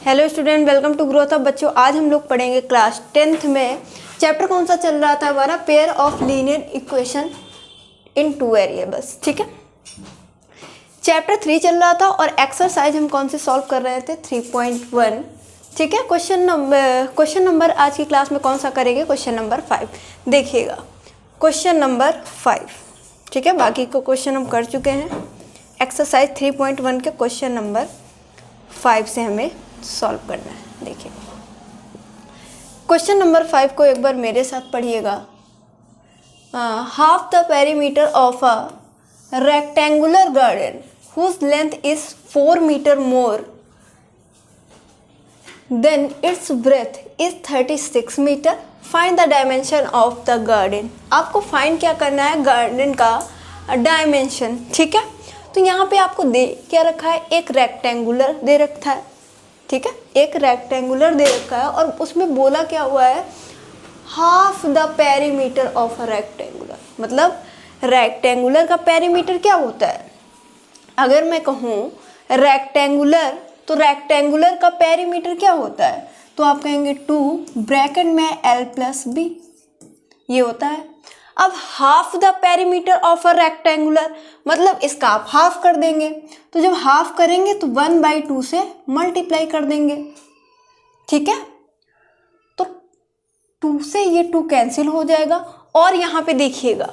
Hello student, welcome to growth of बच्चों। आज हम लोग पढ़ेंगे क्लास 10th में चैप्टर कौन सा चल रहा था हमारा, pair of linear equation in two variables. ठीक है, चैप्टर 3 चल रहा था और एक्सरसाइज हम कौन से सॉल्व कर रहे थे, 3.1। ठीक है, क्वेश्चन नंबर आज की क्लास में कौन सा करेंगे, क्वेश्चन नंबर 5 देखिएगा, क्वेश्चन नंबर 5। ठीक है, बाकी को क्वेश्चन हम कर चुके हैं। एक्सरसाइज 3.1 के क्वेश्चन नंबर 5 से हमें सॉल्व करना है। देखिए क्वेश्चन नंबर 5 को एक बार मेरे साथ पढ़िएगा। Half the perimeter of a rectangular garden whose length is 4 meter more then its breadth is 36 meter. Find the dimension of the garden. आपको फाइंड क्या करना है, गार्डन का डायमेंशन। ठीक है, तो यहाँ पे आपको दे क्या रखा है, एक रेक्टेंगुलर दे रखा है। ठीक है, एक रेक्टेंगुलर दे रखा है और उसमें बोला क्या हुआ है, half the perimeter of a rectangular. मतलब रेक्टेंगुलर का पेरीमीटर क्या होता है, अगर मैं कहूँ रेक्टेंगुलर, तो रेक्टेंगुलर का पेरीमीटर क्या होता है, तो आप कहेंगे 2 ब्रैकेट में l+b, ये होता है। अब half the perimeter of a rectangular मतलब इसका आप हाफ कर देंगे, तो जब हाफ करेंगे तो 1/2 से मल्टीप्लाई कर देंगे। ठीक है, तो 2 से ये 2 कैंसिल हो जाएगा। और यहाँ पे देखिएगा,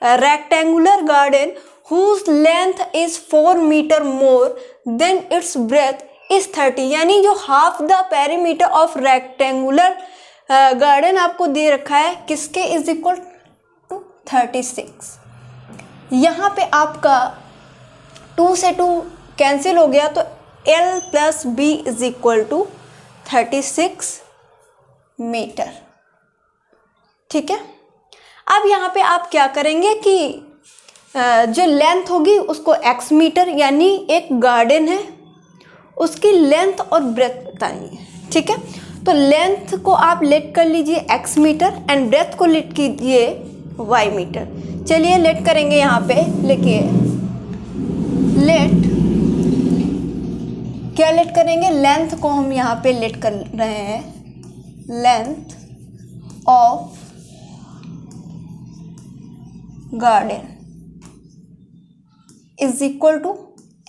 rectangular garden whose length is 4 meter more than its breadth is 30, यानी जो half the perimeter of rectangular garden आपको दे रखा है किसके इज इक्वल टू 36। यहाँ पे आपका 2 से 2 कैंसिल हो गया, तो l+b is equal to 36 metre. ठीक है, अब यहाँ पे आप क्या करेंगे कि जो लेंथ होगी उसको x मीटर, यानी एक गार्डन है उसकी लेंथ और ब्रेथ बतानी है। ठीक है, तो लेंथ को आप लेट कर लीजिए x मीटर एंड ब्रेथ को लेट कीजिए y मीटर। चलिए लेट करेंगे, यहाँ पे लिखिए लेट, क्या लेट करेंगे, लेंथ को हम यहाँ पे लेट कर रहे हैं, length of garden is equal to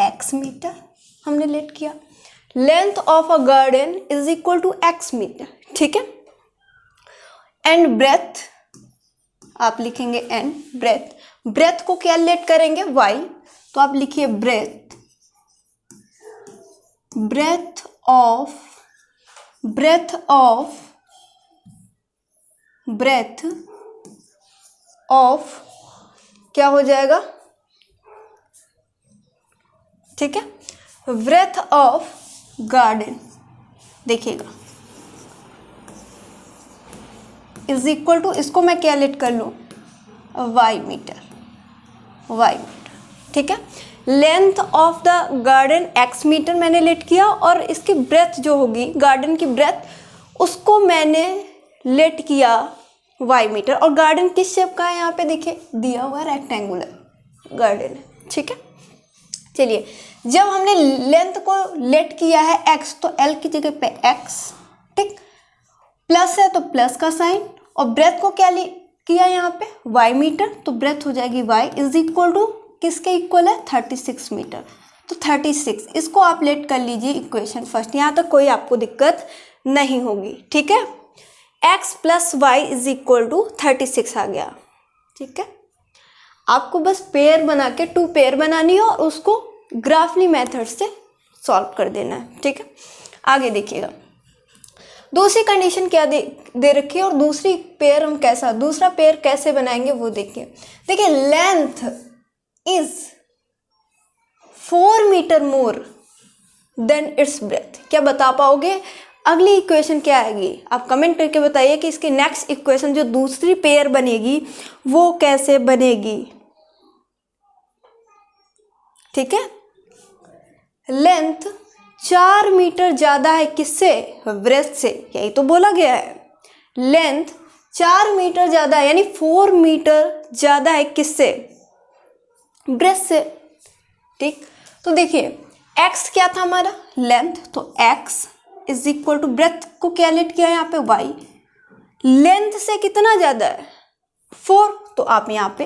x metre, हमने लेट किया। Length of a garden is equal to x metre. ठीक है, एंड ब्रेथ आप लिखेंगे n, ब्रेथ, ब्रेथ को क्या लेट करेंगे, y, तो आप लिखिए ब्रेथ, ब्रेथ ऑफ क्या हो जाएगा, ठीक है, ब्रेथ ऑफ गार्डन देखिएगा इज इक्वल टू, इसको मैं क्या लेट कर लूँ, y मीटर। ठीक है, length of the garden x metre मैंने लेट किया और इसकी ब्रेथ जो होगी, गार्डन की ब्रेथ, उसको मैंने लेट किया y मीटर। और गार्डन किस शेप का है, यहाँ पे देखिए दिया हुआ रेक्टेंगुलर गार्डन है। ठीक है, चलिए जब हमने लेंथ को लेट किया है x, तो l की जगह पे x, ठीक, प्लस है तो प्लस का साइन, और ब्रेथ को क्या किया यहाँ पे y मीटर, तो ब्रेथ हो जाएगी y इज इक्वल टू किसके इक्वल है, 36 मीटर। तो 36, इसको आप लेट कर लीजिए इक्वेशन फर्स्ट, यहाँ तक कोई आपको दिक्कत नहीं होगी। ठीक है, x + y is equal to 36 आ गया। ठीक है, आपको बस पेयर बना के 2 पेयर बनानी है और उसको ग्राफली मेथड से सॉल्व कर देना है। ठीक है, आगे देखिएगा, दूसरी कंडीशन क्या दे रखी है और दूसरा पेयर कैसे बनाएंगे वो देखिए। देखिए length is 4 metre more than its breadth, क्या बता पाओगे, अगली इक्वेशन क्या आएगी, आप कमेंट करके बताइए कि इसकी नेक्स्ट इक्वेशन जो दूसरी पेयर बनेगी वो कैसे बनेगी। ठीक है, लेंथ 4 मीटर ज्यादा है किससे, ब्रेथ से, यही तो बोला गया है। लेंथ 4 मीटर ज्यादा है, यानी 4 मीटर ज्यादा है किससे, ब्रेथ से। ठीक, तो देखिए x क्या था हमारा, लेंथ, तो x is equal to, breadth को क्या लेट किया है यहाँ पे y, लेंथ से कितना ज़्यादा है 4, तो आप यहाँ पे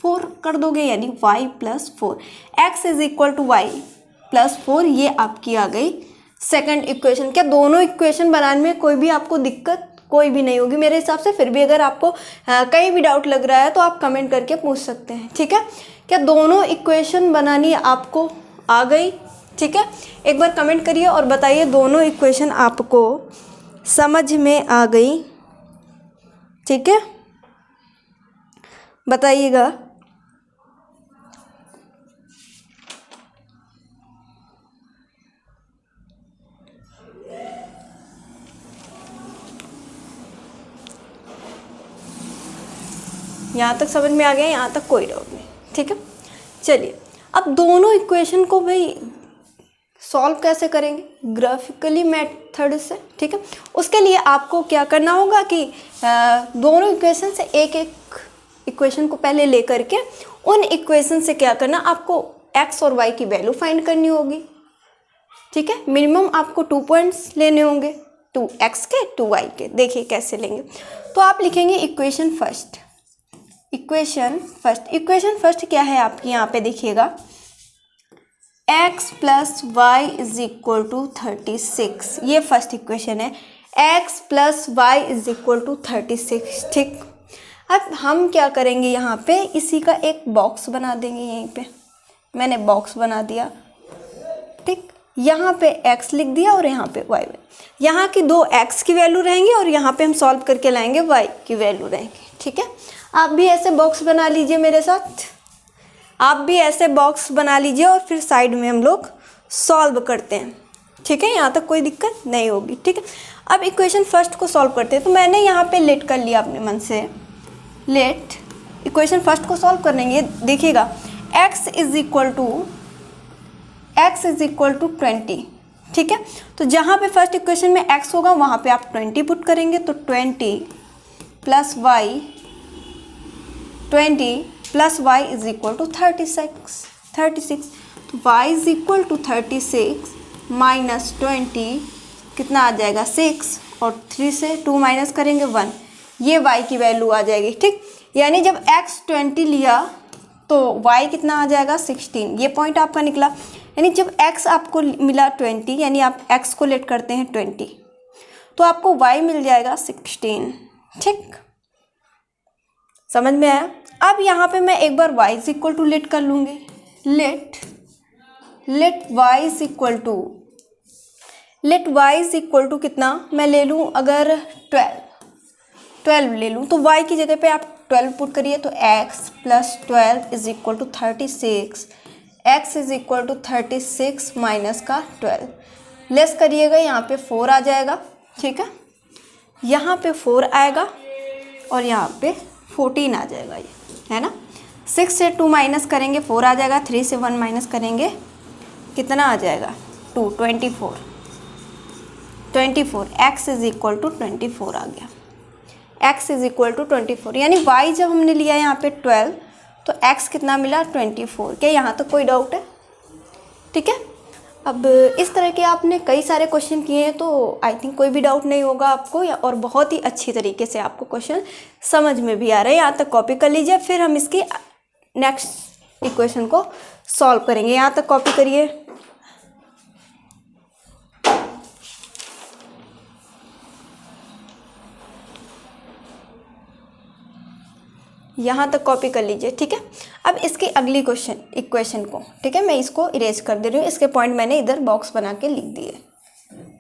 4 कर दोगे यानी y plus 4, x is equal to y plus 4, ये आपकी आ गई सेकंड इक्वेशन। क्या दोनों इक्वेशन बनाने में कोई भी आपको दिक्कत कोई भी नहीं होगी मेरे हिसाब से? फिर भी अगर आपको कहीं भी डाउट लग रहा है तो आप कमेंट करके पूछ सकते हैं, ठीक है। क्या दोनों इक्वेशन बनानी आपको आ गई? ठीक है, एक बार कमेंट करिए और बताइए दोनों इक्वेशन आपको समझ में आ गई, ठीक है, बताइएगा। यहाँ तक समझ में आ गया, यहाँ तक कोई डाउट नहीं, ठीक है। चलिए अब दोनों इक्वेशन को भाई सॉल्व कैसे करेंगे? ग्राफिकली मेथड से, ठीक है। उसके लिए आपको क्या करना होगा कि दोनों इक्वेशन से एक एक इक्वेशन को पहले ले करके उन इक्वेशन से क्या करना, आपको x और y की वैल्यू फाइंड करनी होगी, ठीक है। मिनिमम आपको 2 पॉइंट्स लेने होंगे, 2x के 2y के। देखिए कैसे लेंगे, तो आप लिखेंगे इक्वेशन फर्स्ट। इक्वेशन फर्स्ट क्या है आपकी, यहाँ पे देखिएगा x plus y is equal to 36, ये फर्स्ट इक्वेशन है। x plus y is equal to 36, ठीक। अब हम क्या करेंगे, यहाँ पे इसी का एक बॉक्स बना देंगे। यहीं पे मैंने बॉक्स बना दिया, ठीक। यहाँ पे x लिख दिया और यहाँ पे y। यहाँ की 2 x की वैल्यू रहेंगी और यहाँ पे हम सॉल्व करके लाएंगे y की वैल्यू रहेंगी, ठीक है। आप भी ऐसे बॉक्स बना लीजिए मेरे साथ, आप भी ऐसे बॉक्स बना लीजिए और फिर साइड में हम लोग सॉल्व करते हैं, ठीक है। यहाँ तक कोई दिक्कत नहीं होगी, ठीक है। अब इक्वेशन फर्स्ट को सॉल्व करते हैं। तो मैंने यहाँ पे लेट कर लिया अपने मन से, लेट इक्वेशन फर्स्ट को सॉल्व करेंगे। देखिएगा x इज इक्वल टू 20, ठीक है। तो जहाँ पे फर्स्ट इक्वेशन में x होगा वहाँ पे आप 20 पुट करेंगे, तो 20 plus y is equal to 36। तो y is equal to 36 minus 20 कितना आ जाएगा 6, और 3 से 2 माइनस करेंगे 1, ये y की वैल्यू आ जाएगी, ठीक। यानी जब x 20 लिया तो y कितना आ जाएगा 16, ये पॉइंट आपका निकला। यानी जब x आपको मिला 20, यानी आप x को लेट करते हैं 20, तो आपको y मिल जाएगा 16, ठीक। समझ में आया? अब यहाँ पे मैं एक बार y is equal to let कर लूँगी। Let y is equal to कितना मैं ले लूँ, अगर 12 ले लूँ, तो y की जगह पे आप 12 पुट करिए, तो x plus 12 is equal to 36, x is equal to 36 minus का 12, लेस करिएगा, यहाँ पे 4 आ जाएगा, ठीक है। यहाँ पे 4 आएगा और यहाँ पे 14 आ जाएगा, ये है ना। 6 से 2 माइनस करेंगे 4 आ जाएगा, 3 से 1 माइनस करेंगे कितना आ जाएगा 2, 24, x इज इक्वल टू 24 आ गया, x इज इक्वल टू 24। यानी y जब हमने लिया यहाँ पे 12, तो x कितना मिला 24। क्या यहाँ तक कोई डाउट है? ठीक है। अब इस तरह के आपने कई सारे क्वेश्चन किए हैं, तो आई थिंक कोई भी डाउट नहीं होगा आपको, और बहुत ही अच्छी तरीके से आपको क्वेश्चन समझ में भी आ रहा है। यहाँ तक कॉपी कर लीजिए, फिर हम इसकी नेक्स्ट इक्वेशन को सॉल्व करेंगे। यहाँ तक कॉपी करिए। यहाँ तक कॉपी कर लीजिए, ठीक है। अब इसकी अगली इक्वेशन को, ठीक है, मैं इसको इरेज कर दे रही हूँ। इसके पॉइंट मैंने इधर बॉक्स बना के लिख दिए,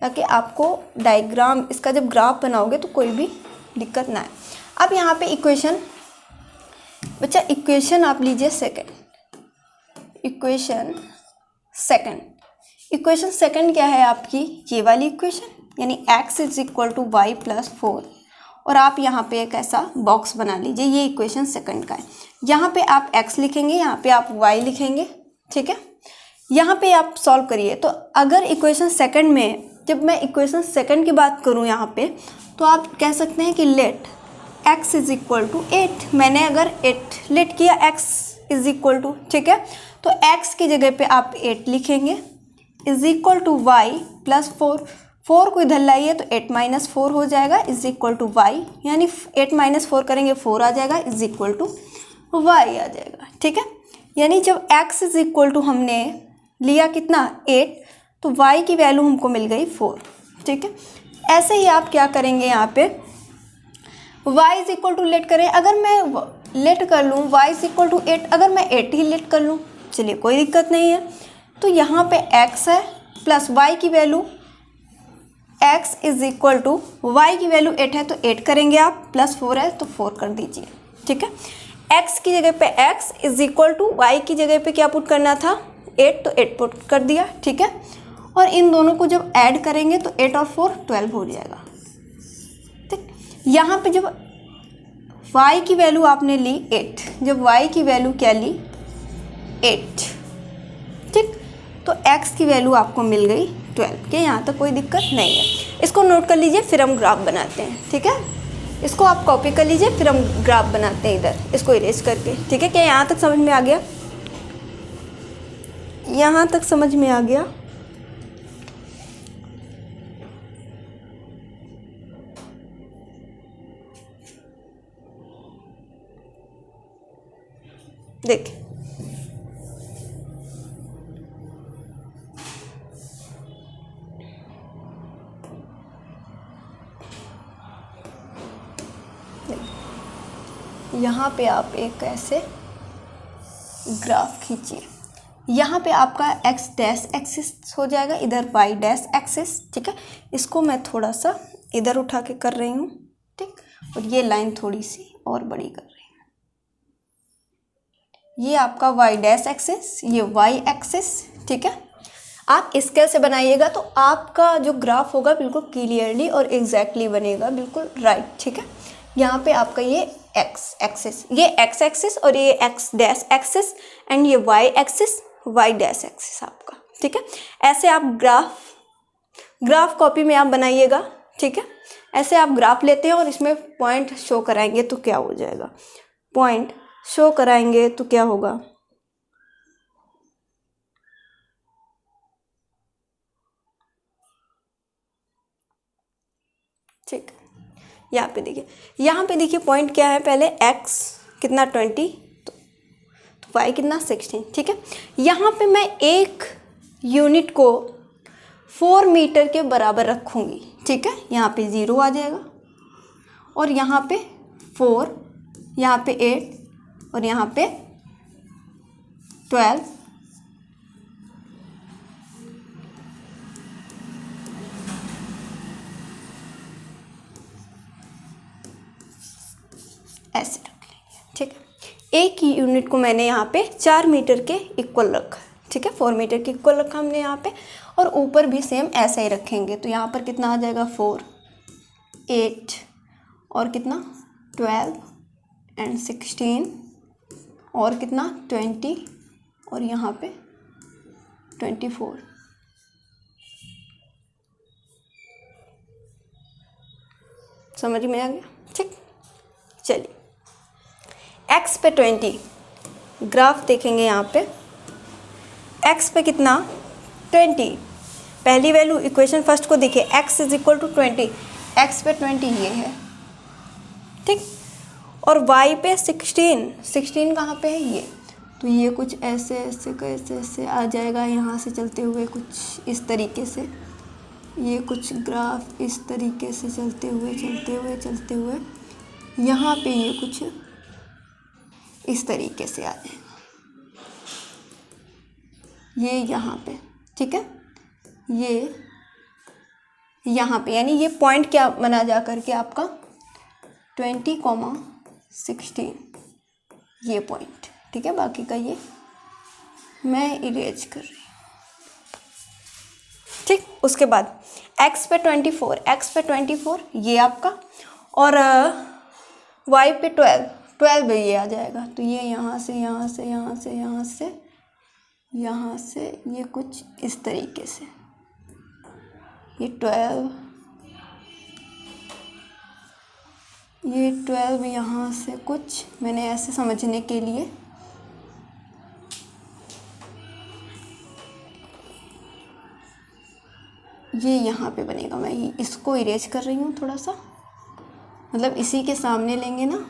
ताकि आपको डायग्राम इसका जब ग्राफ बनाओगे तो कोई भी दिक्कत ना आए। अब यहाँ पे इक्वेशन आप लीजिए इक्वेशन सेकंड क्या है आपकी, ये वाली इक्वेशन, यानी x is equal to y plus 4, और आप यहाँ पे एक ऐसा बॉक्स बना लीजिए। ये इक्वेशन सेकंड का है। यहाँ पे आप x लिखेंगे, यहाँ पे आप y लिखेंगे, ठीक है। यहाँ पे आप सॉल्व करिए। तो अगर इक्वेशन सेकंड में, जब मैं इक्वेशन सेकंड की बात करूँ यहाँ पे, तो आप कह सकते हैं कि let x is equal to 8। मैंने अगर 8 लेट किया, x इज इक्वल टू, ठीक है, तो x की जगह पे आप 8 लिखेंगे, is equal to y plus 4। 4 को इधर लाइए तो 8 माइनस 4 हो जाएगा इज इक्वल टू वाई, यानी 8 माइनस 4 करेंगे 4 आ जाएगा इज इक्वल टू वाई आ जाएगा। ठीक है, यानी जब x इज इक्वल टू हमने लिया कितना 8, तो y की वैल्यू हमको मिल गई 4। ठीक है, ऐसे ही आप क्या करेंगे यहाँ पे y is equal to let करें, अगर मैं लेट कर लूँ y इज इक्वल टू 8, अगर मैं 8 ही लेट कर लूँ चलिए कोई दिक्कत नहीं है। तो यहाँ पे x है प्लस y की value x is equal to y की वैल्यू 8 है तो 8 करेंगे आप, प्लस 4 है तो 4 कर दीजिए। ठीक है, x की जगह पे x is equal to y की जगह पे क्या पुट करना था 8, तो 8 पुट कर दिया। ठीक है, और इन दोनों को जब ऐड करेंगे तो 8 और 4 12 हो जाएगा। ठीक, यहाँ पे जब y की वैल्यू आपने ली 8, जब y की वैल्यू क्या ली 8, ठीक, तो x की वैल्यू आपको मिल गई 12 के, यहाँ तक कोई दिक्कत नहीं है। इसको नोट कर लीजिए, फिर हम ग्राफ बनाते हैं। ठीक है, इसको आप कॉपी कर लीजिए, फिर हम ग्राफ बनाते हैं इधर, इसको इरेज करके। ठीक है, क्या यहाँ तक समझ में आ गया? यहाँ तक समझ में आ गया? देखिए यहाँ पे आप एक ऐसे ग्राफ खींचिए, यहाँ पे आपका x डैश एक्सिस हो जाएगा, इधर y डैश एक्सिस। ठीक है, इसको मैं थोड़ा सा इधर उठा के कर रही हूँ। ठीक, और ये लाइन थोड़ी सी और बड़ी कर रही हूँ। ये आपका y डैश एक्सिस, ये y एक्सिस। ठीक है, आप इसके से बनाइएगा तो आपका जो ग्राफ होगा बिल्कुल क्लियरली और एग्जैक्टली बनेगा, बिल्कुल राइट। ठीक है, यहाँ पे आपका ये x एक्सिस, ये x एक्सिस और ये x डैश एक्सिस एंड ये y axis, y dash axis आपका। ठीक है, ऐसे आप ग्राफ कॉपी में आप बनाइएगा। ठीक है, ऐसे आप ग्राफ लेते हैं और इसमें पॉइंट शो कराएंगे तो क्या हो जाएगा, पॉइंट शो कराएंगे तो क्या होगा, ठीक, यहाँ पे देखिए, यहाँ पे देखिए पॉइंट क्या है, पहले x कितना 20, तो y कितना 16। ठीक है, यहाँ पे मैं एक यूनिट को 4 मीटर के बराबर रखूँगी। ठीक है, यहाँ पे 0 आ जाएगा और यहाँ पे 4, यहाँ पे 8 और यहाँ पे 12। ऐसे रख लेंगे। ठीक है, एक ही यूनिट को मैंने यहाँ पे 4 मीटर के इक्वल रखा। ठीक है, 4 मीटर के इक्वल रखा हमने यहाँ पे, और ऊपर भी सेम ऐसा ही रखेंगे। तो यहाँ पर कितना आ जाएगा 4, 8 और कितना 12 एंड 16 और कितना 20 और यहाँ पे 24। समझ में आ गया? ठीक, चलिए x पे 20, ग्राफ देखेंगे यहाँ पे x पे कितना 20, पहली वैल्यू इक्वेशन फर्स्ट को देखिए, x is equal to 20, x पे 20 ये है। ठीक, और y पे 16 कहाँ पे है ये, तो ये कुछ ऐसे ऐसे कैसे ऐसे आ जाएगा, यहाँ से चलते हुए कुछ इस तरीके से, ये कुछ ग्राफ इस तरीके से चलते हुए यहाँ पे ये कुछ इस तरीके से आ जाएगा, ये यहाँ पे। ठीक है, ये यहाँ पे, यानी ये पॉइंट क्या बना जा करके आपका 20,16 ये पॉइंट। ठीक है, बाकी का ये मैं इरेज कर रही हूँ। ठीक, उसके बाद x पे 24 ये आपका, और y पे 12 ये आ जाएगा। तो ये यहाँ से ये कुछ इस तरीके से, ये 12 यहाँ से कुछ, मैंने ऐसे समझने के लिए ये यहाँ पे बनेगा। मैं इसको इरेज कर रही हूँ थोड़ा सा, मतलब इसी के सामने लेंगे ना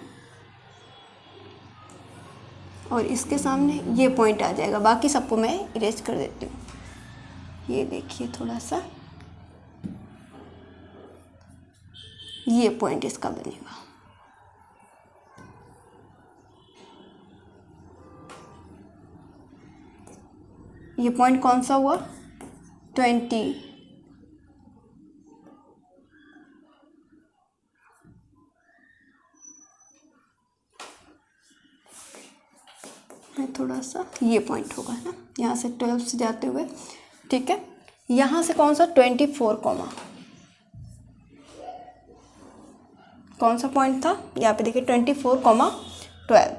और इसके सामने ये पॉइंट आ जाएगा। बाकी सबको मैं इरेज कर देती हूँ। ये देखिए थोड़ा सा ये पॉइंट इसका बनेगा। ये पॉइंट कौन सा हुआ? 20। थोड़ा सा ये पॉइंट होगा ना, यहाँ से 12 से जाते हुए, ठीक है। यहाँ से कौन सा 24 कॉमा, कौन सा पॉइंट था यहाँ पे देखिए 24 कॉमा 12,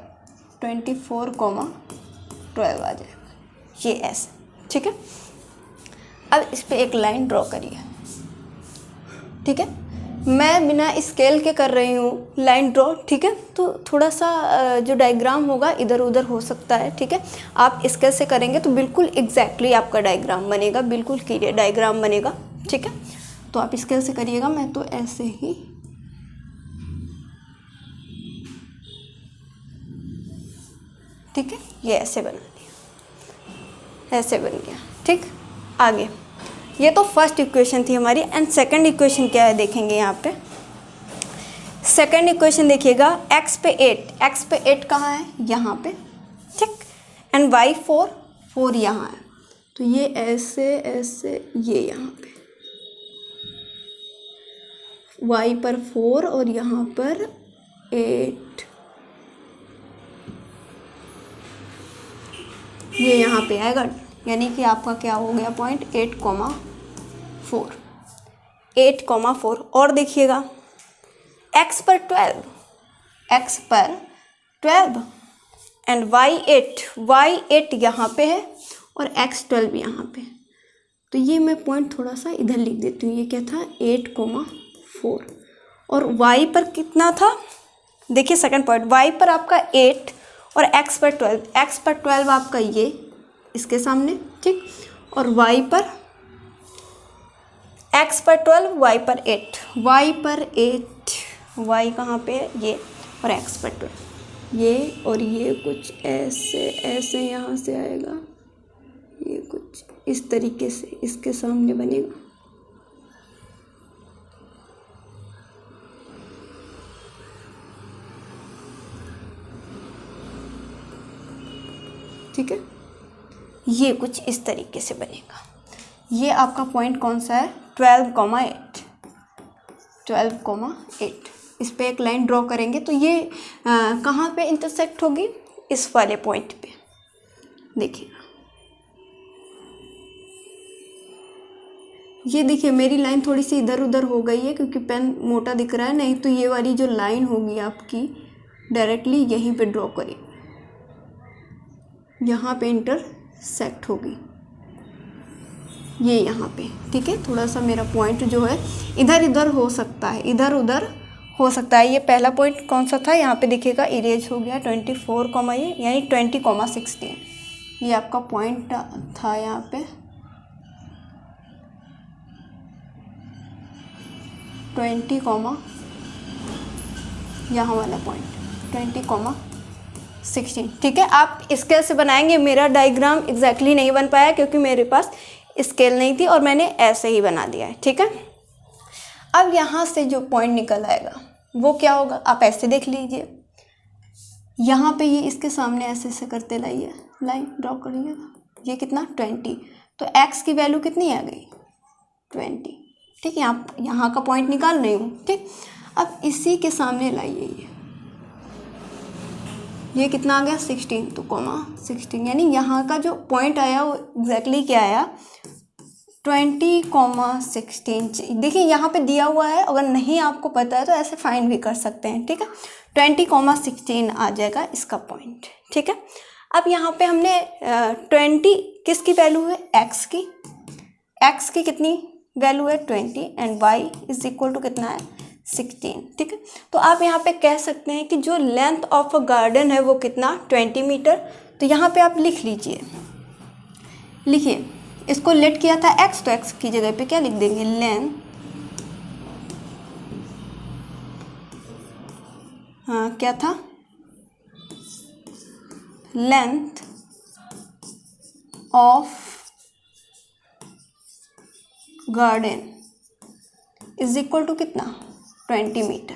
24 कॉमा 12 आ जाएगा ये ऐसे, ठीक है। अब इस पे एक लाइन ड्रॉ करिए, ठीक है। मैं बिना स्केल के कर रही हूँ लाइन ड्रॉ, ठीक है। तो थोड़ा सा जो डायग्राम होगा इधर उधर हो सकता है, ठीक है। आप स्केल से करेंगे तो बिल्कुल एग्जैक्टली आपका डायग्राम बनेगा, बिल्कुल क्लियर डायग्राम बनेगा, ठीक है। तो आप स्केल से करिएगा, मैं तो ऐसे ही ठीक है, ये ऐसे बना दिया, ऐसे बन गया, ठीक। आगे ये तो फर्स्ट इक्वेशन थी हमारी। एंड सेकंड इक्वेशन क्या है देखेंगे यहाँ पे। सेकंड इक्वेशन देखिएगा, x पे 8 कहाँ है? यहाँ पे, ठीक। एंड y 4 यहाँ है, तो ये ऐसे ऐसे ये यहाँ पे y पर 4 और यहाँ पर 8, ये यहाँ पे आएगा। यानी कि आपका क्या हो गया पॉइंट 8,4 और देखिएगा x पर 12 एंड y8 यहाँ पे है और x 12 यहाँ पे। तो ये मैं पॉइंट थोड़ा सा इधर लिख देती हूँ। ये क्या था 8,4 और y पर कितना था देखिए सेकंड पॉइंट, y पर आपका 8 और x पर 12 आपका ये इसके सामने, ठीक। और y पर x पर 12 y पर 8 y कहाँ पे है ये, और x पर 12 ये, और ये कुछ ऐसे ऐसे यहाँ से आएगा, ये कुछ इस तरीके से इसके सामने बनेगा, ठीक है। ये कुछ इस तरीके से बनेगा। ये आपका पॉइंट कौन सा है 12,8 इस पे एक लाइन ड्रॉ करेंगे तो ये कहाँ पे इंटरसेक्ट होगी? इस वाले पॉइंट पे। देखिए ये देखिए मेरी लाइन थोड़ी सी इधर उधर हो गई है क्योंकि पेन मोटा दिख रहा है, नहीं तो ये वाली जो लाइन होगी आपकी डायरेक्टली यहीं पे ड्रॉ करिए, यहाँ पे इंटरसेक्ट होगी ये यहाँ पे, ठीक है। थोड़ा सा मेरा पॉइंट जो है इधर उधर हो सकता है, इधर उधर हो सकता है। ये पहला पॉइंट कौन सा था यहाँ पे देखिएगा इरेज हो गया 24, ये यानी 20,16 ये आपका पॉइंट था यहाँ पे 20, यहाँ वाला पॉइंट 20,16, ठीक है। आप स्केल से बनाएंगे, मेरा डायग्राम एग्जैक्टली नहीं बन पाया क्योंकि मेरे पास स्केल नहीं थी और मैंने ऐसे ही बना दिया है, ठीक है। अब यहाँ से जो पॉइंट निकल आएगा वो क्या होगा, आप ऐसे देख लीजिए, यहाँ पे ये इसके सामने ऐसे ऐसे करते लाइए, लाइन ड्रॉ करिएगा, ये कितना 20, तो x की वैल्यू कितनी आ गई 20, ठीक है। यहाँ का पॉइंट निकाल रही हूँ, ठीक। अब इसी के सामने लाइए, ये कितना आ गया 16, तो 16 यानी यहाँ का जो पॉइंट आया वो एग्जैक्टली क्या आया 20,16। देखिए यहाँ पे दिया हुआ है, अगर नहीं आपको पता है तो ऐसे फाइंड भी कर सकते हैं, ठीक है। 20,16 आ जाएगा इसका पॉइंट, ठीक है। अब यहाँ पे हमने 20 किसकी वैल्यू है x की कितनी वैल्यू है 20 and y is equal to कितना है 16, ठीक है। तो आप यहाँ पे कह सकते हैं कि जो लेंथ ऑफ अ गार्डन है वो कितना 20 मीटर। तो यहाँ पे आप लिख लीजिए, लिखिए इसको लेट किया था x, तो x की जगह पे क्या लिख देंगे, लेंथ, हाँ क्या था, length of garden is equal to कितना, 20 मीटर।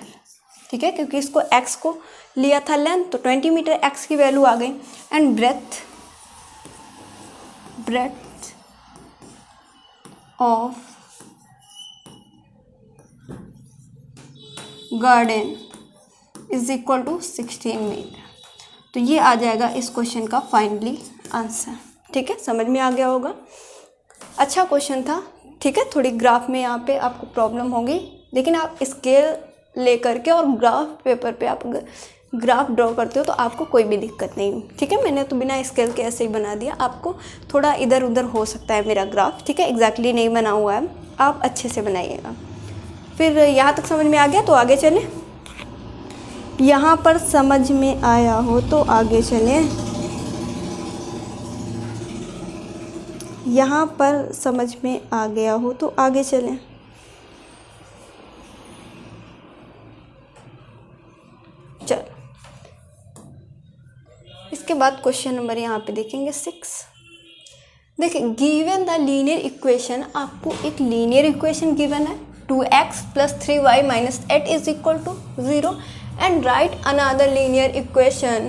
ठीक है, क्योंकि इसको x को लिया था लेंथ, तो 20 मीटर x की वैल्यू आ गई। And breadth of garden is equal to 16 metre. तो ये आ जाएगा इस क्वेश्चन का फाइनली आंसर। ठीक है, समझ में आ गया होगा। अच्छा क्वेश्चन था। ठीक है, थोड़ी ग्राफ में यहाँ पे आपको प्रॉब्लम होगी, लेकिन आप स्केल ले करके और ग्राफ पेपर पे आप ग्राफ ड्रॉ करते हो तो आपको कोई भी दिक्कत नहीं। ठीक है, मैंने तो बिना स्केल के ऐसे ही बना दिया। आपको थोड़ा इधर उधर हो सकता है मेरा ग्राफ, ठीक है, एग्जैक्टली नहीं बना हुआ है, आप अच्छे से बनाइएगा। फिर यहाँ तक समझ में आ गया तो आगे चलें। यहाँ पर समझ में आया हो तो आगे चलें। यहाँ पर समझ में आ गया हो तो आगे चलें। चलो, इसके बाद क्वेश्चन नंबर यहाँ पे देखेंगे 6। देखिए, गिवन द लीनियर इक्वेशन, आपको एक लीनियर इक्वेशन गिवन है 2x + 3y - 8 is equal to 0 and right another linear equation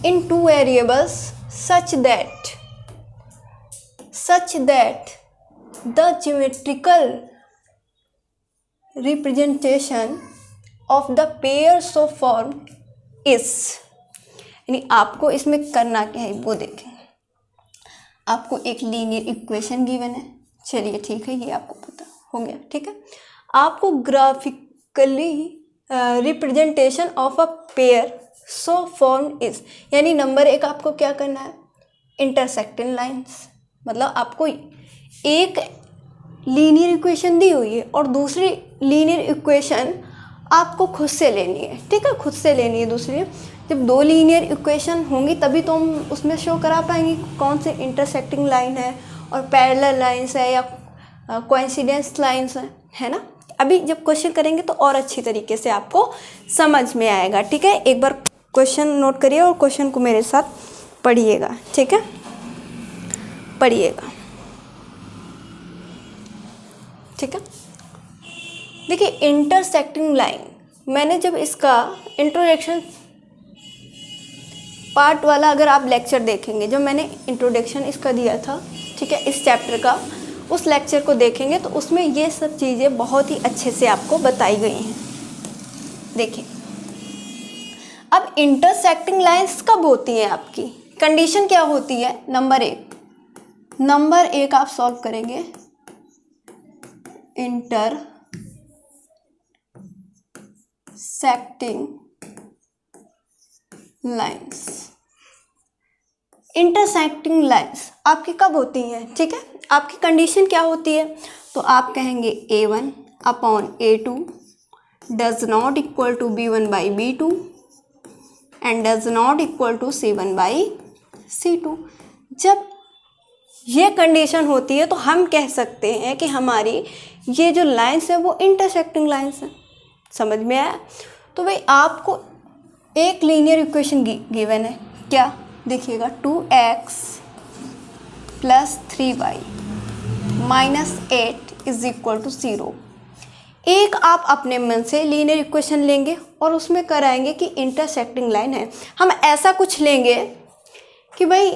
in 2 variables such that the geometrical representation of the pair so formed is, यानी आपको इसमें करना क्या है वो देखें। आपको एक लीनियर इक्वेशन गिवन है, चलिए ठीक है, ये आपको पता हो गया। ठीक है, आपको graphically representation of a pair so form is, यानी नंबर 1 आपको क्या करना है, इंटरसेक्टिंग लाइंस, मतलब आपको एक लीनियर इक्वेशन दी हुई है और दूसरी लीनियर इक्वेशन आपको खुद से लेनी है। ठीक है, खुद से लेनी है दूसरी। जब 2 लीनियर इक्वेशन होंगी तभी तो हम उसमें शो करा पाएंगे कौन से इंटरसेक्टिंग लाइन है और पैरेलल लाइंस है या कोइंसिडेंस लाइंस है ना। अभी जब क्वेश्चन करेंगे तो और अच्छी तरीके से आपको समझ में आएगा। ठीक है, एक बार क्वेश्चन नोट करिए और क्वेश्चन को मेरे साथ पढ़िएगा। ठीक है, पढ़िएगा। ठीक है, देखिए, इंटरसेक्टिंग लाइन, मैंने जब इसका इंट्रोडक्शन पार्ट वाला अगर आप लेक्चर देखेंगे, जब मैंने इंट्रोडक्शन इसका दिया था, ठीक है, इस चैप्टर का, उस लेक्चर को देखेंगे तो उसमें ये सब चीज़ें बहुत ही अच्छे से आपको बताई गई हैं। देखिए, अब इंटरसेक्टिंग लाइंस कब होती हैं, आपकी कंडीशन क्या होती है। नंबर एक आप सॉल्व करेंगे, इंटरसेक्टिंग लाइंस आपकी कब होती हैं। ठीक है, आपकी कंडीशन क्या होती है, तो आप कहेंगे A1 upon A2 does not equal to B1 by B2 and does not equal to C1 by C2। जब ये कंडीशन होती है तो हम कह सकते हैं कि हमारी ये जो लाइंस है वो इंटरसेक्टिंग लाइंस है। समझ में आया। तो भाई आपको एक लीनियर इक्वेशन गिवन है, क्या देखिएगा, 2x + 3y - 8 is equal to 0। एक आप अपने मन से लीनियर इक्वेशन लेंगे और उसमें कराएंगे कि इंटरसेक्टिंग लाइन है। हम ऐसा कुछ लेंगे कि भाई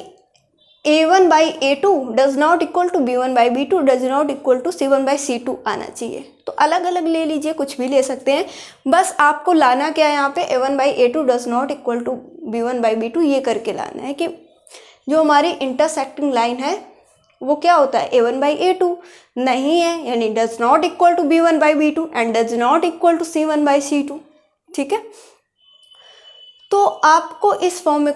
A1 by A2 does not equal to B1 by B2 does not equal to C1 by C2 आना चाहिए। तो अलग अलग ले लीजिए, कुछ भी ले सकते हैं, बस आपको लाना क्या है यहाँ पे, A1 by A2 does not equal to B1 by B2 ये करके लाना है कि जो हमारी इंटरसेक्टिंग लाइन है वो क्या होता है, A1 बाई A2 नहीं है, यानी does not equal to B1 by B2 and does not equal to C1 by C2। ठीक है, तो आपको इस फॉर्म में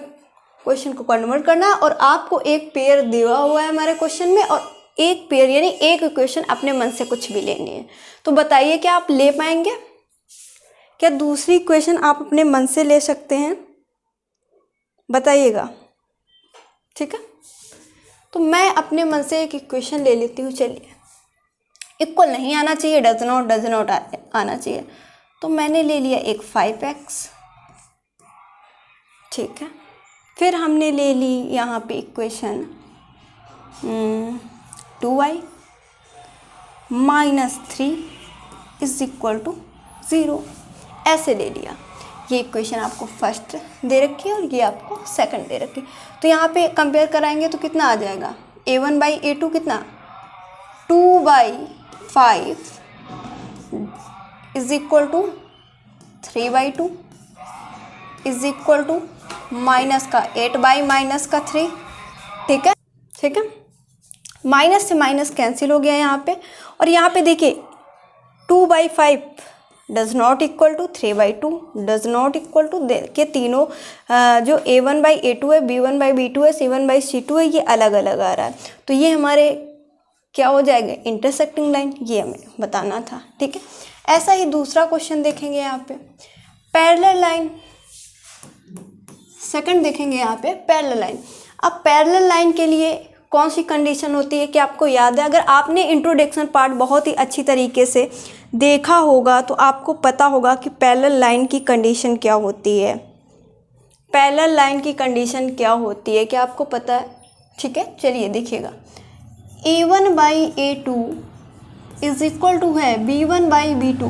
क्वेश्चन को कन्वर्ट करना है और आपको एक पेयर दिया हुआ है हमारे क्वेश्चन में और एक पेयर यानी एक इक्वेशन अपने मन से कुछ भी लेनी है। तो बताइए क्या आप ले पाएंगे, क्या दूसरी इक्वेशन आप अपने मन से ले सकते हैं, बताइएगा। ठीक है, तो मैं अपने मन से एक इक्वेशन ले लेती हूँ। चलिए, इक्वल नहीं आना चाहिए, डज नॉट आना चाहिए। तो मैंने ले लिया एक 5x, ठीक है। फिर हमने ले ली यहाँ पे equation 2y minus 3 is equal to 0, ऐसे ले लिया। ये इक्वेशन आपको फर्स्ट दे रखी है और ये आपको सेकंड दे रखी है। तो यहाँ पे कंपेयर कराएंगे तो कितना आ जाएगा, a1/a2 कितना 2/5 is equal to 3/2 is equal to minus का 8/-3, ठीक है, ठीक है। माइनस से माइनस कैंसिल हो गया यहाँ पे, और यहाँ पे देखिए 2/5 does not equal to 3/2 does not equal to, देखिए तीनों जो a1/a2 है, b1/b2 है, c1/c2 है, ये अलग अलग आ रहा है। तो ये हमारे क्या हो जाएगा, इंटरसेक्टिंग लाइन, ये हमें बताना था, ठीक है। ऐसा ही दूसरा क्वेश्चन देखेंगे यहाँ पे, पैरेलल लाइन। सेकंड देखेंगे यहाँ पे पैरेलल लाइन। अब पैरेलल लाइन के लिए कौन सी कंडीशन होती है कि आपको याद है, अगर आपने इंट्रोडक्शन पार्ट बहुत ही अच्छी तरीके से देखा होगा तो आपको पता होगा कि पैरेलल लाइन की कंडीशन क्या होती है। पैरेलल लाइन की कंडीशन क्या होती है, क्या आपको पता है? ठीक है, चलिए देखिएगा, a1/a2 इज इक्वल टू है b1/b2,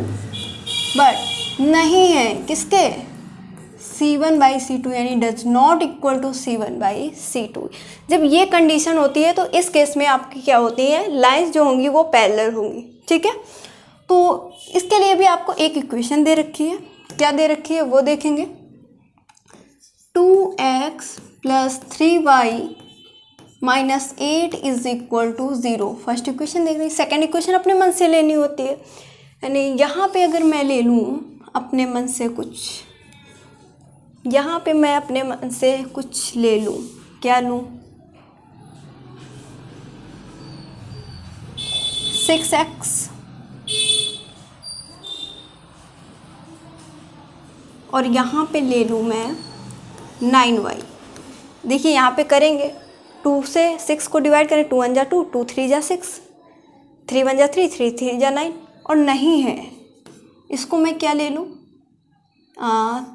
बट नहीं है किसके, c1/c2, यानी does not equal to c1/c2। जब ये कंडीशन होती है तो इस केस में आपकी क्या होती है, लाइंस जो होंगी वो पैरेलल होंगी, ठीक है। तो इसके लिए भी आपको एक इक्वेशन दे रखी है, क्या दे रखी है वो देखेंगे, 2x + 3y - 8 is equal to 0। First equation देख रही, सेकेंड इक्वेशन अपने मन से लेनी होती है। यानी यहाँ पे अगर मैं ले लूँ अपने मन से कुछ, यहाँ पे मैं अपने मन से कुछ ले लूँ, क्या लूँ, 6x और यहाँ पे ले लूँ मैं 9y। देखिए यहाँ पे करेंगे, 2 से 6 को डिवाइड करें, 2 1 जा 2, 2 3 जा 6, 3 1 जा 3, 3 3 जा 9, और नहीं है, इसको मैं क्या ले लूँ,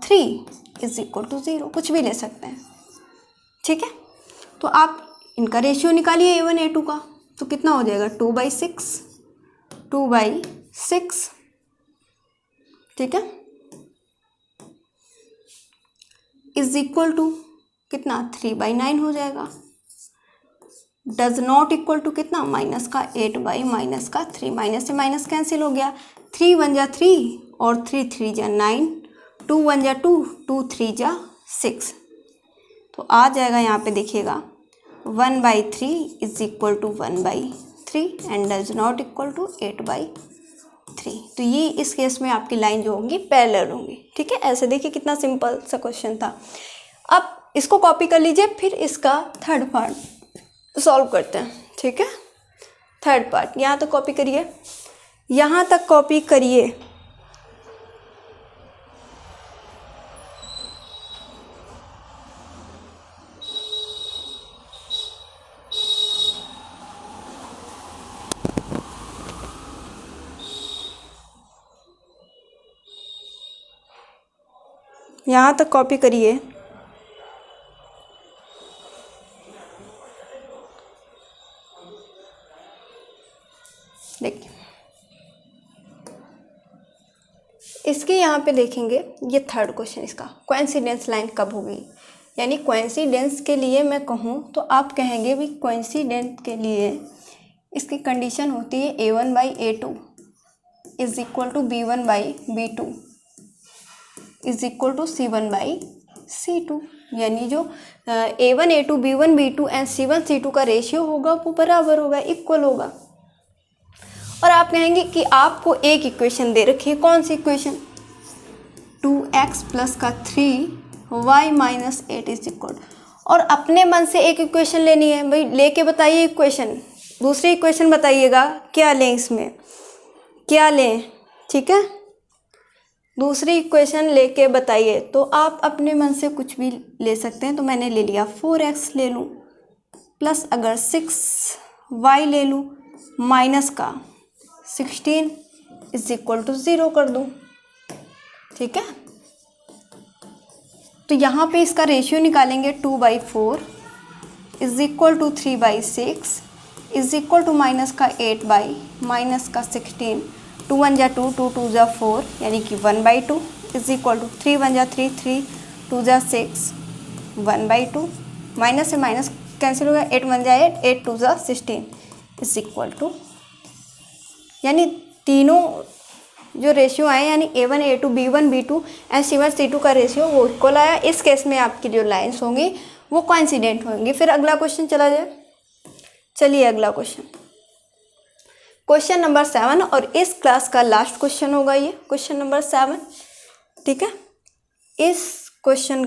3 इज इक्वल टू 0, कुछ भी ले सकते हैं, ठीक है। तो आप इनका रेशियो निकालिए a1 a2 का, तो कितना हो जाएगा, 2/6, ठीक है, इज इक्वल टू कितना, 3/9 हो जाएगा। डज नॉट इक्वल टू कितना, माइनस का 8/-3, माइनस से माइनस कैंसिल हो गया, 3 1 जा 3 और 3 3 जा 9, 2 1 जा 2, 2 3 जा 6, तो आ जाएगा यहाँ पे देखिएगा 1/3 is equal to 1/3 and does not equal to 8/3। तो ये इस केस में आपकी लाइन जो होंगी पैरेलल होंगी, ठीक है। ऐसे देखिए कितना सिंपल सा क्वेश्चन था। अब इसको कॉपी कर लीजिए, फिर इसका थर्ड पार्ट सॉल्व करते हैं, ठीक है। थर्ड पार्ट यहाँ तक कॉपी करिए, यहाँ तक कॉपी करिए। यहाँ तक कॉपी करिए। देखिए इसके यहाँ पे देखेंगे, ये थर्ड क्वेश्चन, इसका कोइंसिडेंस लाइन कब होगी, यानी कोइंसिडेंस के लिए मैं कहूँ तो आप कहेंगे भी कोइंसिडेंस के लिए इसकी कंडीशन होती है a1/a2 is equal to b1/b2 is equal to c1/c2, यानी जो a1 a2 b1 b2 and c1 c2 का रेशियो होगा वो बराबर होगा, इक्वल होगा। और आप कहेंगे कि आपको एक इक्वेशन दे रखी है, कौन सी इक्वेशन, 2x + का 3y - 8 इज इक्वल, और अपने मन से एक इक्वेशन लेनी है भाई, लेके बताइए इक्वेशन। दूसरी इक्वेशन बताइएगा क्या लें, इसमें क्या लें, ठीक है, दूसरी इक्वेशन लेके बताइए। तो आप अपने मन से कुछ भी ले सकते हैं, तो मैंने ले लिया 4x ले लूँ, प्लस अगर 6y ले लूँ माइनस का 16 इज इक्वल टू 0 कर दूँ, ठीक है। तो यहाँ पे इसका रेशियो निकालेंगे 2/4 is equal to 3/6 is equal to minus का 8 माइनस का 16, 2 1 जा 2, 2 2 जा 4 यानी कि 1/2 इज इक्वल टू 3 1 जा 3, 3 2 जा 6, 1/2 माइनस से माइनस कैंसिल हो गया, 8 1 जा 8, 8 2 जा 16 इज इक्वल टू, यानी तीनों जो रेशियो आए यानी A1 A2 B1 B2 and C1 C2 का रेशियो वो इक्वल आया। इस केस में आपकी जो लाइंस होंगी वो कोइंसिडेंट होंगी। फिर अगला क्वेश्चन चला जाए। चलिए अगला क्वेश्चन नंबर 7 और इस क्लास का लास्ट क्वेश्चन होगा ये क्वेश्चन नंबर 7, ठीक है। इस क्वेश्चन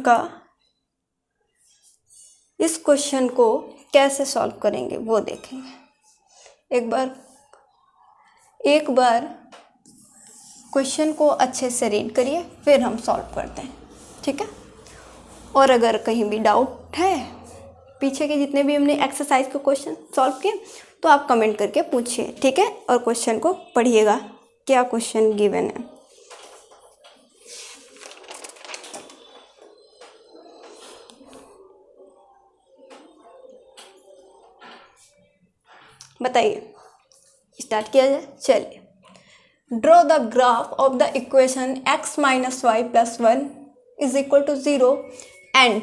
को कैसे सॉल्व करेंगे वो देखेंगे। एक बार क्वेश्चन को अच्छे से रीड करिए फिर हम सॉल्व करते हैं, ठीक है। और अगर कहीं भी डाउट है पीछे के जितने भी हमने एक्सरसाइज के क्वेश्चन सॉल्व किए तो आप कमेंट करके पूछिए, ठीक है। और क्वेश्चन को पढ़िएगा क्या क्वेश्चन गिवन है। बताइए, स्टार्ट किया जाए। चलिए, draw the graph of the equation x minus y plus 1 is equal to 0 and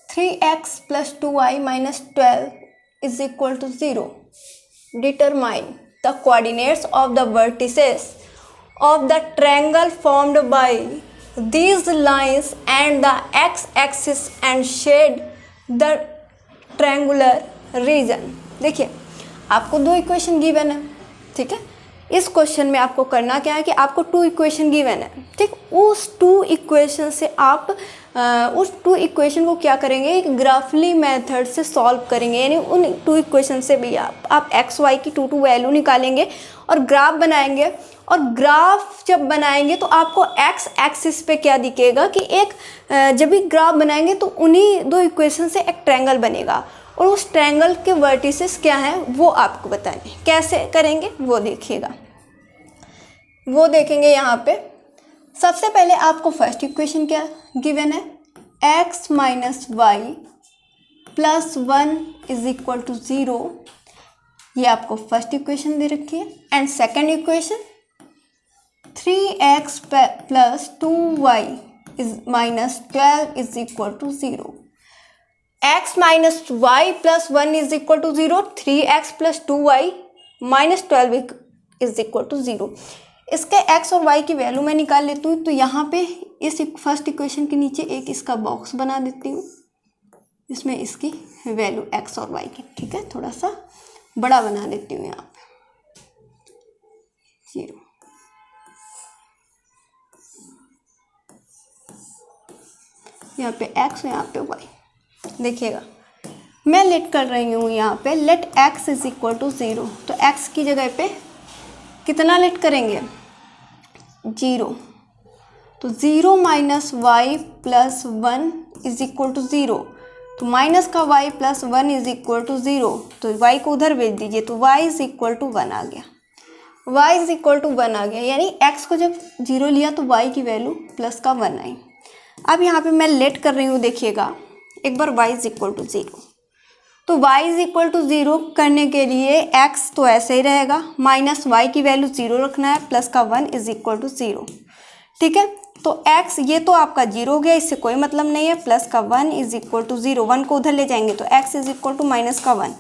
3x plus 2y minus 12 is equal to 0. Determine the coordinates of the vertices of the triangle formed by these lines and the x-axis and shade the triangular region. देखिए आपको दो equation given है, ठीक है। इस question में आपको करना क्या है कि आपको 2 इक्वेशन गिवन है, ठीक। उस 2 इक्वेशन से आप उस 2 इक्वेशन को क्या करेंगे, एक ग्राफली मेथड से सॉल्व करेंगे। यानी उन 2 इक्वेशन से भी आप एक्स वाई की 2 वैल्यू निकालेंगे और ग्राफ बनाएंगे। और ग्राफ जब बनाएंगे तो आपको एक्स एक्सिस पे क्या दिखेगा कि एक जब भी ग्राफ बनाएंगे तो उन्हीं 2 इक्वेशन से एक ट्रायंगल बनेगा और उस ट्रायंगल के वर्टिसेस क्या हैं वो आपको बताने। कैसे करेंगे वो देखिएगा, वो देखेंगे यहाँ पे। सबसे पहले आपको फर्स्ट इक्वेशन क्या गिवन है, x minus y plus 1 is equal to 0, ये आपको फर्स्ट इक्वेशन दे रखी है। And second equation 3x plus 2y is minus 12 is equal to 0। x minus y plus 1 is equal to 0, 3x plus 2y minus 12 is equal to 0। इसके x और y की value मैं निकाल लेती हूँ। तो यहाँ पे इस फर्स्ट इक्वेशन के नीचे एक इसका बॉक्स बना देती हूँ, इसमें इसकी वैल्यू x और y की, ठीक है। थोड़ा सा बड़ा बना देती हूँ यहाँ पे 0। यहाँ पे x यहाँ पे y। देखिएगा मैं लेट कर रही हूँ यहाँ पे let x is equal to 0। तो x की जगह पे कितना लेट करेंगे, 0। तो 0 minus y plus 1 is equal to 0। तो माइनस का y plus 1 is equal to 0, तो y को उधर भेज दीजिए। तो y इज इक्वल टू 1 आ गया, y इज इक्वल टू 1 आ गया। यानी x को जब 0 लिया तो y की वैल्यू प्लस का 1 आई। अब यहाँ पे मैं लेट कर रही हूँ, देखिएगा एक बार y इज इक्वल टू 0। तो y इज इक्वल टू 0 करने के लिए x तो ऐसे ही रहेगा, माइनस y की वैल्यू 0 रखना है, प्लस का 1 इज इक्वल टू 0, ठीक है। तो x ये तो आपका 0 हो गया, इससे कोई मतलब नहीं है। प्लस का 1 इज इक्वल टू 0, 1 को उधर ले जाएंगे तो x is equal to minus का 1।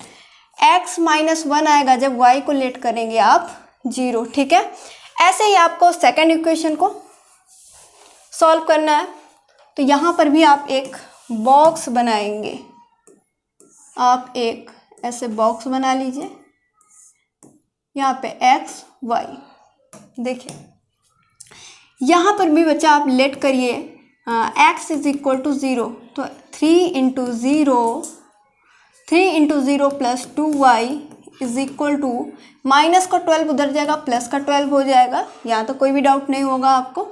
x माइनस 1 आएगा जब y को लेट करेंगे आप 0, ठीक है। ऐसे ही आपको सेकेंड इक्वेशन को सॉल्व करना है। तो यहाँ पर भी आप एक बॉक्स बनाएंगे, आप एक ऐसे बॉक्स बना लीजिए, यहाँ पे x y। देखिए यहाँ पर भी बच्चा आप लेट करिए, x इज इक्वल टू 0। तो 3 into 0 plus 2y is equal to minus का 12 उधर जाएगा, प्लस का 12 हो जाएगा। यहाँ तो कोई भी डाउट नहीं होगा आपको,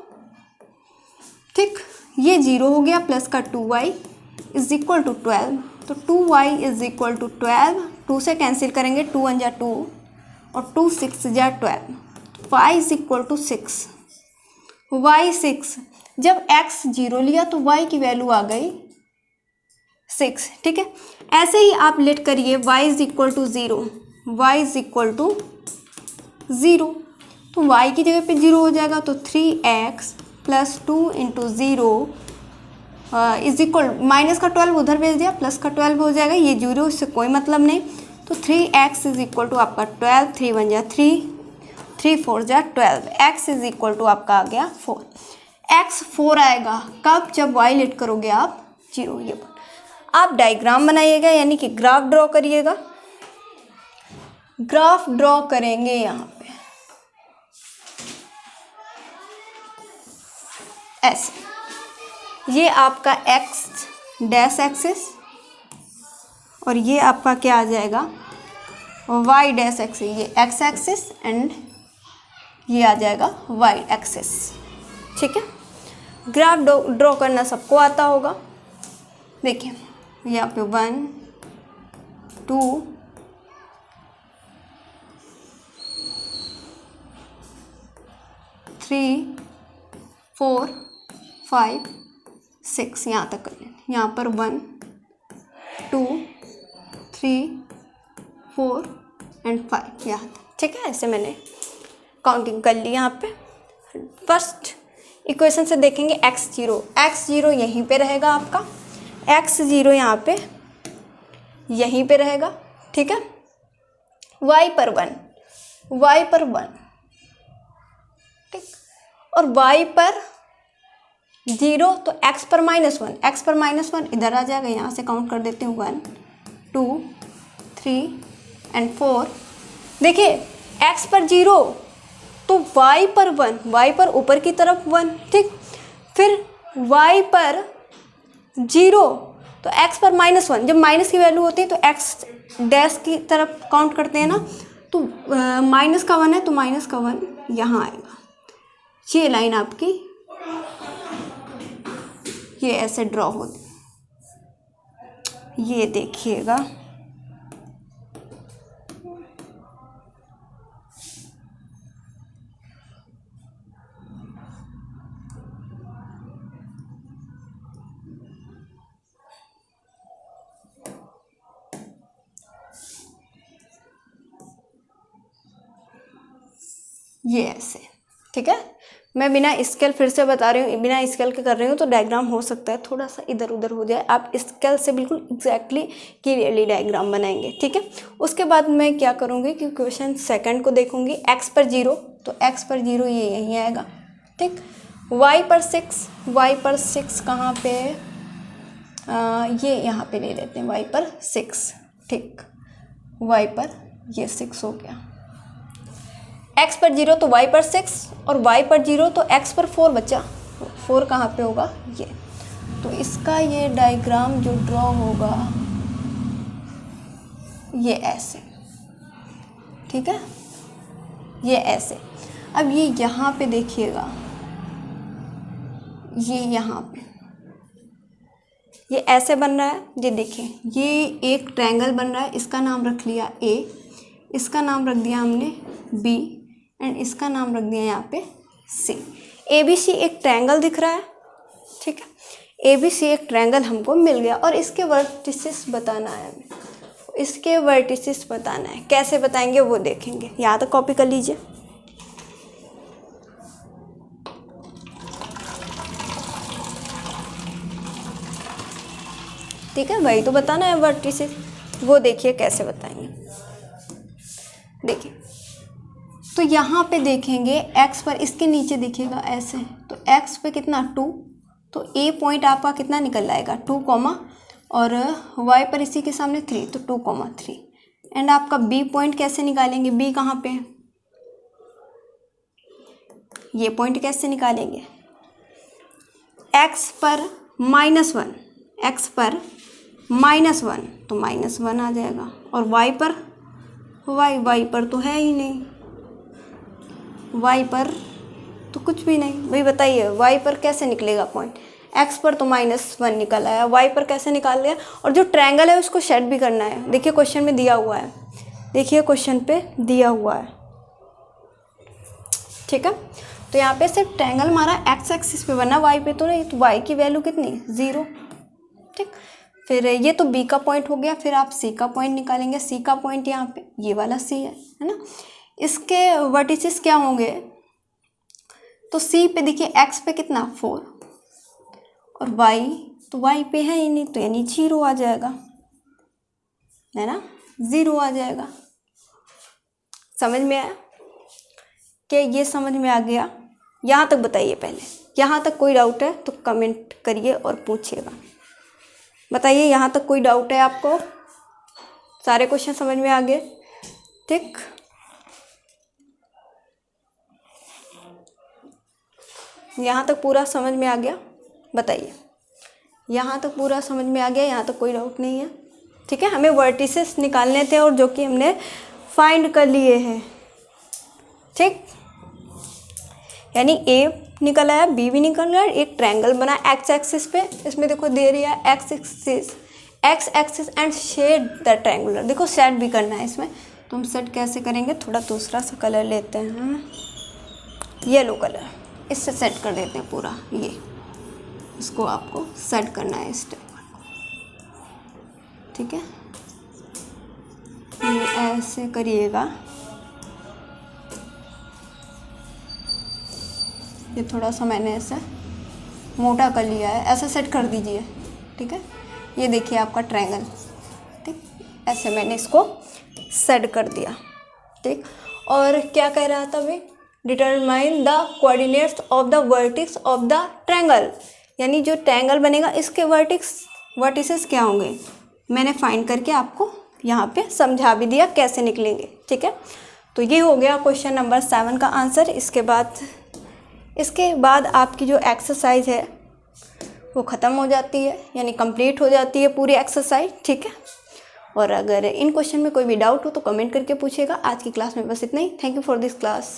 ठीक। ये 0 हो गया, प्लस का 2y इज इक्वल टू 12। तो 2y इज इक्वल टू 12, 2 से कैंसिल करेंगे, 2 1 जा 2 और 2 6 जा 12, y is equal to 6, y 6। जब x 0 लिया तो y की वैल्यू आ गई 6, ठीक है। ऐसे ही आप लेट करिए y is equal to 0, y is equal to 0, तो y की जगह पे 0 हो जाएगा, तो 3x plus 2 into 0 is equal, minus का 12 उधर भेज दिया, प्लस का 12 हो जाएगा, ये 0 इससे कोई मतलब नहीं, तो 3x इज इक्वल टू आपका 12, 3 1 जा 3, 3 4 जा 12, x इज इक्वल टू आपका आ गया 4। x 4 आएगा कब? जब y लेट करोगे आप 0। ये आप डायग्राम बनाइएगा, यानी कि ग्राफ ड्रॉ करिएगा। ग्राफ ड्रॉ करेंगे यहाँ पे ऐसे, ये आपका x डैश एक्सिस और ये आपका क्या आ जाएगा y डैश एक्सिस, ये x एक्सिस एंड ये आ जाएगा y एक्सिस, ठीक है। ग्राफ ड्रॉ करना सबको आता होगा। देखिए यहाँ पे 1 2 3 4 5 6, यहाँ तक कर लें। यहाँ पर 1 2 3 4 एंड 5 यहाँ तक, ठीक है। ऐसे मैंने काउंटिंग कर ली। यहाँ पे फर्स्ट इक्वेशन से देखेंगे x0 यहीं पे रहेगा आपका, x0 यहाँ पे यहीं पे रहेगा, ठीक है। y पर 1, ठीक, और y पर 0, तो x पर -1 इधर आ जाएगा, यहाँ से काउंट कर देती हूँ 1 2 3 एंड 4। देखिए x पर 0 तो y पर 1, y पर ऊपर की तरफ 1, ठीक। फिर y पर 0 तो x पर -1, जब माइनस की वैल्यू होती है तो x डैश की तरफ काउंट करते हैं ना, तो माइनस का 1 है तो माइनस का 1 यहाँ आएगा। ये लाइन आपकी ये ऐसे ड्रॉ होती, ये देखिएगा ये ऐसे, ठीक है। मैं बिना स्केल फिर से बता रही हूँ, बिना स्केल के कर रही हूँ, तो डायग्राम हो सकता है थोड़ा सा इधर उधर हो जाए। आप स्केल से बिल्कुल एग्जैक्टली क्लियरली डायग्राम बनाएंगे, ठीक है। उसके बाद मैं क्या करूँगी कि क्वेश्चन सेकंड को देखूँगी। x पर 0 तो x पर 0 ये यहीं आएगा, ठीक। y पर 6 कहाँ पे? ये यहाँ पे ले लेते हैं, y पर 6, ठीक। y पर ये 6 हो गया। x पर 0 तो y पर 6 और y पर 0 तो x पर 4 बचा। 4 कहाँ पे होगा? ये, तो इसका ये डायग्राम जो ड्रॉ होगा ये ऐसे, ठीक है, ये ऐसे। अब ये यहाँ पे देखिएगा, ये यहाँ पे ये ऐसे बन रहा है। ये देखिए, ये एक ट्रायंगल बन रहा है, इसका नाम रख लिया A, इसका नाम रख दिया हमने B एंड इसका नाम रख दिया यहाँ पे C। ABC एक ट्रायंगल दिख रहा है, ठीक है। ABC एक ट्रायंगल हमको मिल गया और इसके वर्टिसेस बताना है हमें, इसके वर्टिसेस बताना है। कैसे बताएंगे वो देखेंगे। यहाँ तक कॉपी कर लीजिए। ठीक है, वही तो बताना है वर्टिसेस, वो देखिए कैसे बताएंगे। देखिए, तो यहाँ पे देखेंगे x पर, इसके नीचे देखिएगा ऐसे, तो x पे कितना 2, तो A पॉइंट आपका कितना निकल आएगा 2, और y पर इसी के सामने 3, तो 2,3। एंड आपका B पॉइंट कैसे निकालेंगे? B कहाँ पे? ये पॉइंट कैसे निकालेंगे? x पर -1, x पर -1 तो -1 आ जाएगा, और y पर y पर तो है ही नहीं, y पर तो कुछ भी नहीं। वही बताइए y पर कैसे निकलेगा पॉइंट? एक्स पर तो -1 निकल आया, वाई पर कैसे निकाल लिया। और जो ट्रायंगल है उसको सेट भी करना है। देखिए क्वेश्चन में दिया हुआ है, देखिए क्वेश्चन पे दिया हुआ है, ठीक है। तो यहाँ पे सिर्फ ट्रायंगल हमारा एक्स एक्सिस पे बना, वाई पे तो नहीं, तो वाई की वैल्यू कितनी 0, ठीक। फिर ये तो बी का पॉइंट हो गया, फिर आप सी का पॉइंट निकालेंगे। सी का पॉइंट यहाँ पे ये वाला सी है ना। इसके वर्टिसेस क्या होंगे, तो सी पे देखिए एक्स पे कितना 4 और वाई, तो वाई पे है ही नहीं, तो यानी 0 आ जाएगा, है ना, 0 आ जाएगा। समझ में आया क्या, ये समझ में आ गया। यहाँ तक बताइए, पहले यहाँ तक कोई डाउट है तो कमेंट करिए और पूछिएगा। बताइए यहाँ तक कोई डाउट है आपको, सारे क्वेश्चन समझ में आ गए, ठीक। यहाँ तक पूरा समझ में आ गया, बताइए यहाँ तक पूरा समझ में आ गया, यहाँ तक कोई डाउट नहीं है, ठीक है। हमें वर्टिसेस निकालने थे और जो कि हमने फाइंड कर लिए हैं, ठीक। यानी ए निकल आया, बी भी निकल आया, एक ट्रायंगल बना एक्स एक्सिस पे, इसमें देखो दे रही है x axis and shade the triangular. देखो सेट भी करना है इसमें, तो हम सेट कैसे करेंगे, थोड़ा दूसरा सा कलर लेते हैं, येलो कलर, इससे सेट कर देते हैं पूरा। ये इसको आपको सेट करना है इस टाइप, ठीक है। ये ऐसे करिएगा, ये थोड़ा सा मैंने ऐसे मोटा कर लिया है, ऐसे सेट कर दीजिए, ठीक है। ये देखिए आपका ट्रायंगल, ठीक, ऐसे मैंने इसको सेट कर दिया, ठीक। और क्या कह रहा था भाई, determine the coordinates of the vertices of the triangle, यानी जो ट्रायंगल बनेगा इसके वर्टिसेस क्या होंगे, मैंने फाइंड करके आपको यहाँ पे समझा भी दिया कैसे निकलेंगे, ठीक है। तो ये हो गया क्वेश्चन नंबर 7 का आंसर। इसके बाद आपकी जो एक्सरसाइज है वो ख़त्म हो जाती है, यानी कंप्लीट हो जाती है पूरी एक्सरसाइज, ठीक है। और अगर इन क्वेश्चन में कोई भी डाउट हो तो कमेंट करके पूछिएगा। आज की क्लास में बस इतना ही। Thank you for this class.